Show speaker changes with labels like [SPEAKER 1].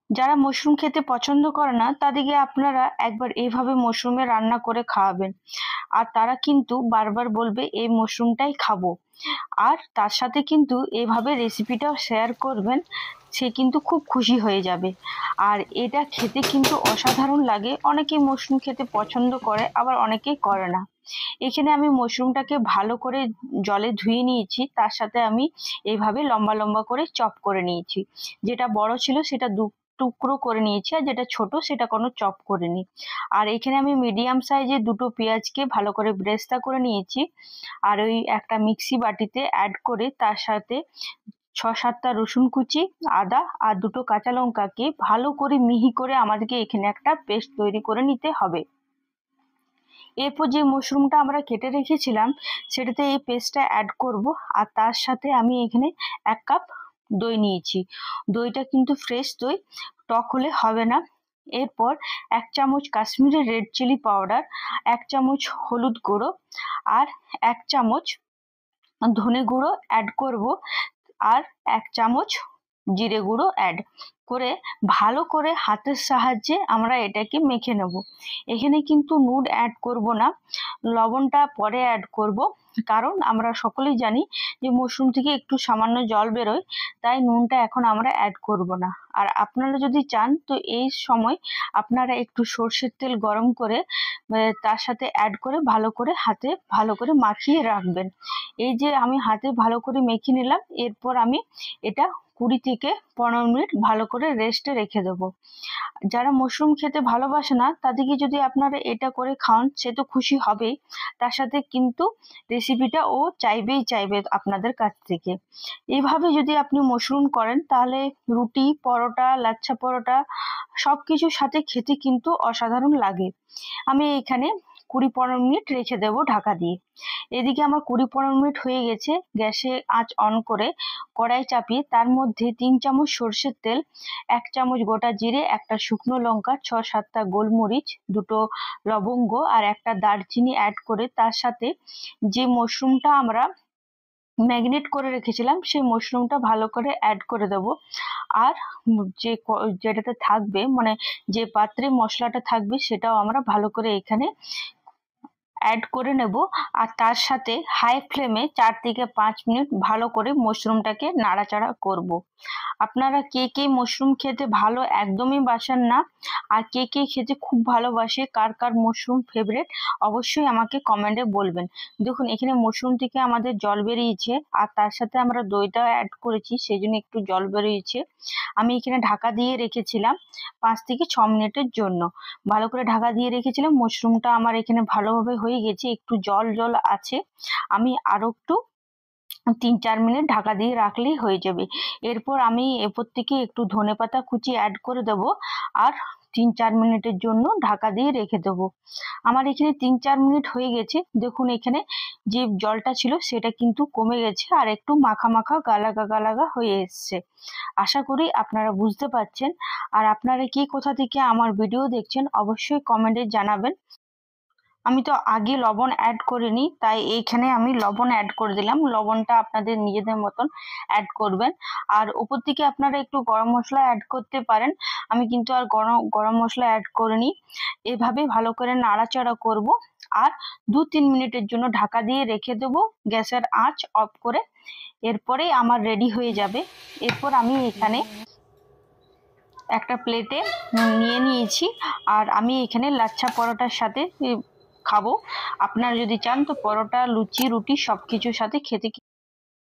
[SPEAKER 1] যারা মাশরুম খেতে পছন্দ করে না তাদেরকে আপনারা একবার এইভাবে মাশরুমে রান্না করে খাওয়াবেন, আর তারা কিন্তু বারবার বলবে এই মাশরুমটাই খাবো। আর তার সাথে কিন্তু এভাবে রেসিপিটাও শেয়ার করবেন, সে কিন্তু খুব খুশি হয়ে যাবে। আর এটা খেতে কিন্তু অসাধারণ লাগে। অনেকে মাশরুম খেতে পছন্দ করে, আবার অনেকেই করে না। এখানে আমি মাশরুমটাকে ভালো করে জলে ধুয়ে নিয়েছি, তার সাথে আমি এইভাবে লম্বা লম্বা করে চপ করে নিয়েছি। যেটা বড় ছিল সেটা টুকরো করে নিয়েছি, আর যেটা ছোট সেটা কোনো চপ করিনি। আর এখানে আমি মিডিয়াম সাইজের দুটো পেঁয়াজকে ভালো করে ব্রেস্তা করে নিয়েছি, আর ওই একটা মিক্সি বাটিতে অ্যাড করে তার সাথে ৬-৭টা রসুন কুচি, আদা আর দুটো কাঁচা লঙ্কাকে ভালো করে মিহি করে আমাদেরকে এখানে একটা পেস্ট তৈরি করে নিতে হবে। এরপর যে মাশরুমটা আমরা কেটে রেখেছিলাম সেটাতে এই পেস্টটা অ্যাড করব, আর তার সাথে আমি এখানে ১ কাপ দই নিয়েছি। দইটা কিন্তু ফ্রেশ দই, টক হলে হবে না। এরপর ১ চামচ কাশ্মীরি রেড চিলি পাউডার, ১ চামচ হলুদ গুঁড়ো আর ১ চামচ ধনে গুঁড়ো অ্যাড করব, আর ১ চামচ জিরে গুঁড়ো অ্যাড করে ভালো করে হাতের সাহায্যে আমরা এটাকে মেখে নেব। এখানে কিন্তু নুন অ্যাড করব না, লবণটা পরে অ্যাড করব, কারণ আমরা সকলেই জানি যে মাশরুম থেকে একটু সামান্য জল বেরোয়, তাই নুনটা এখন আমরা অ্যাড করব না। আর আপনারা যদি চান তো এই সময় আপনারা একটু সর্ষের তেল গরম করে তার সাথে অ্যাড করে ভালো করে হাতে ভালো করে মাখিয়ে রাখবেন। এই যে আমি হাতে ভালো করে মেখে নিলাম, এরপর আমি এটা ২০ থেকে ১৫ মিনিট ভালো করে রেস্টে রেখে দেবো। যারা মাশরুম খেতে ভালোবাসে না তাদেরকে যদি আপনারা এটা করে খাওয়ান, সে তো খুশি হবেই, তার সাথে কিন্তু রেসিপিটা ও চাইবে আপনাদের কাছ থেকে। এইভাবে যদি আপনি মাশরুম করেন তাহলে রুটি, পরোটা, লাচ্ছা পরোটা সবকিছুর সাথে খেতে কিন্তু অসাধারণ লাগে। আমি এখানে ২০-১৫ মিনিট রেখে দেবো ঢাকা দিয়ে। এদিকে আমার ২০-১৫ মিনিট হয়ে গেছে। গ্যাসে আঁচ অন করে কড়াই চাপিয়ে তার মধ্যে ৩ চামচ সর্ষের তেল, ১ চামচ গোটা জিরে, একটা শুকনো লঙ্কা, ৬-৭টা গোলমরিচ, দুটো লবঙ্গ আর একটা দারচিনি অ্যাড করে তার সাথে যে মাশরুমটা আমরা ম্যারিনেট করে রেখেছিলাম সেই মাশরুমটা ভালো করে অ্যাড করে দেব। আর যেটাতে থাকবে মানে যে পাত্রে মশলাটা থাকবে সেটাও আমরা ভালো করে এখানে অ্যাড করে নেব, আর তার সাথে হাই ফ্লেমে ৪ থেকে ৫ মিনিট ভালো করে মাশরুমটাকে নাড়াচাড়া করব। আপনারা কে কে মাশরুম খেতে ভালো একদমই বাসেন না, আর কে কে খেতে খুব ভালোবাসে, কার কার মাশরুম ফেভারিট অবশ্যই আমাকে কমেন্টে বলবেন। দেখুন এখানে মাশরুম থেকে আমাদের জল বেরিয়েছে, আর তার সাথে আমরা দইটা অ্যাড করেছি সেই জন্য একটু জল বেরিয়েছে। আমি এখানে ঢাকা দিয়ে রেখেছিলাম ৫ থেকে ৬ মিনিটের জন্য। ভালো করে ঢাকা দিয়ে রেখেছিলাম। মাশরুমটা আমার এখানে ভালোভাবে হয়ে গেছে, একটু জল জল আছে। আমি আরো একটু ৩-৪ মিনিট ঢাকা দিয়ে রাখলেই হয়ে যাবে। এরপর আমি এরপর থেকে একটু ধনেপাতা কুচি অ্যাড করে দেবো, আর ৩-৪ মিনিটের জন্য ঢাকা দিয়ে রেখে দেবো। আমার এখানে ৩-৪ মিনিট হয়ে গেছে। দেখুন এখানে যে জলটা ছিল সেটা কিন্তু কমে গেছে, আর একটু মাখা মাখা গালাগা হয়ে এসছে। আশা করি আপনারা বুঝতে পারছেন। আর আপনারা কে কোথা থেকে আমার ভিডিও দেখছেন অবশ্যই কমেন্টে জানাবেন। আমি তো আগে লবণ অ্যাড করিনি, তাই এইখানে আমি লবণ অ্যাড করে দিলাম। লবণটা আপনাদের নিজেদের মতন অ্যাড করবেন। আর উপর থেকে আপনারা একটু গরম মশলা অ্যাড করতে পারেন, আমি কিন্তু আর গরম মশলা অ্যাড করিনি। এভাবে ভালো করে নাড়াচাড়া করব, আর ২-৩ মিনিটের জন্য ঢাকা দিয়ে রেখে দেবো গ্যাসের আঁচ অফ করে। এরপরে আমার রেডি হয়ে যাবে। এরপর আমি এখানে একটা প্লেটে নিয়ে নিয়েছি, আর আমি এখানে লাচ্ছা পরোটার সাথে খাবো। আপনারা যদি চান তো পরোটা, লুচি, রুটি সবকিছুর সাথে খেতে